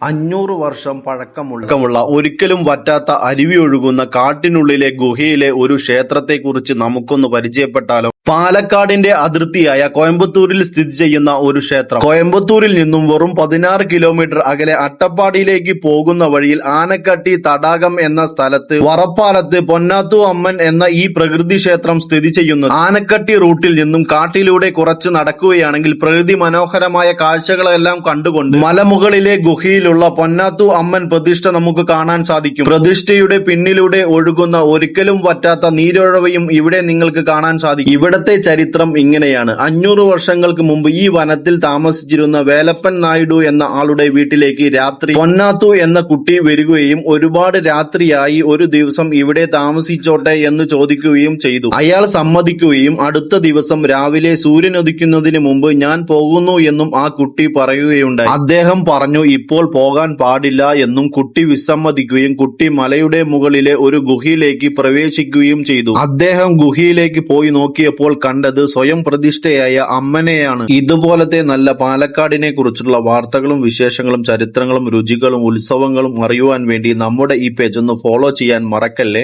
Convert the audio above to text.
500 വർഷം പഴക്കമുള്ള ഒരിക്കലും വറ്റാത്ത അരുവി ഒഴുകുന്ന കാട്ടിനുള്ളിലെ ഗുഹയിലെ ഒരു ക്ഷേത്രത്തെക്കുറിച്ച് നമുക്കൊന്ന് പരിചയപ്പെട്ടാലോ? പാലക്കാടിന്റെ അതിർത്തിയായ കോയമ്പത്തൂരിൽ സ്ഥിതി ചെയ്യുന്ന ഒരു ക്ഷേത്രം. കോയമ്പത്തൂരിൽ നിന്നും വെറും 16 കിലോമീറ്റർ അകലെ അട്ടപ്പാടിയിലേക്ക് പോകുന്ന വഴിയിൽ ആനക്കട്ടി തടാകം എന്ന സ്ഥലത്ത് വറപ്പാലത്ത് പൊന്നാത്തു അമ്മൻ എന്ന ഈ പ്രകൃതി ക്ഷേത്രം സ്ഥിതി ചെയ്യുന്നത്. ആനക്കട്ടി റൂട്ടിൽ നിന്നും കാട്ടിലൂടെ കുറച്ച് നടക്കുകയാണെങ്കിൽ പ്രകൃതി മനോഹരമായ കാഴ്ചകളെല്ലാം കണ്ടുകൊണ്ട് മലമുകളിലെ ഗുഹയിലുള്ള പൊന്നാത്തു അമ്മൻ പ്രതിഷ്ഠ നമുക്ക് കാണാൻ സാധിക്കും. പ്രതിഷ്ഠയുടെ പിന്നിലൂടെ ഒഴുകുന്ന ഒരിക്കലും വറ്റാത്ത നീരൊഴുവയും ഇവിടെ നിങ്ങൾക്ക് കാണാൻ സാധിക്കും. ഇവിടത്തെ ചരിത്രം ഇങ്ങനെയാണ്. 500 വർഷങ്ങൾക്ക് മുമ്പ് ഈ വനത്തിൽ താമസിച്ചിരുന്ന വേലപ്പൻ നായിഡു എന്ന ആളുടെ വീട്ടിലേക്ക് രാത്രി പൊന്നാത്തു എന്ന കുട്ടി വരികയും ഒരുപാട് രാത്രിയായി, ഒരു ദിവസം ഇവിടെ താമസിച്ചോട്ടെ എന്ന് ചോദിക്കുകയും ചെയ്തു. അയാൾ സമ്മതിക്കുകയും അടുത്ത ദിവസം രാവിലെ സൂര്യൻ ഉദിക്കുന്നതിന് മുമ്പ് ഞാൻ പോകുന്നു എന്നും ആ കുട്ടി പറയുകയുണ്ടായി. അദ്ദേഹം പറഞ്ഞു ഇപ്പോൾ പോകാൻ പാടില്ല എന്നും. കുട്ടി വിസമ്മതിക്കുകയും കുട്ടി മലയുടെ മുകളിലെ ഒരു ഗുഹയിലേക്ക് പ്രവേശിക്കുകയും ചെയ്തു. അദ്ദേഹം ഗുഹയിലേക്ക് പോയി നോക്കിയപ്പോൾ കണ്ടത് സ്വയം പ്രതിഷ്ഠയായ അമ്മനെയാണ്. ഇതുപോലത്തെ നല്ല പാലക്കാടിനെ കുറിച്ചുള്ള വാർത്തകളും വിശേഷങ്ങളും ചരിത്രങ്ങളും രുചികളും ഉത്സവങ്ങളും അറിയുവാൻ വേണ്ടി നമ്മുടെ ഈ പേജ് ഒന്ന് ഫോളോ ചെയ്യാൻ മറക്കല്ലേ.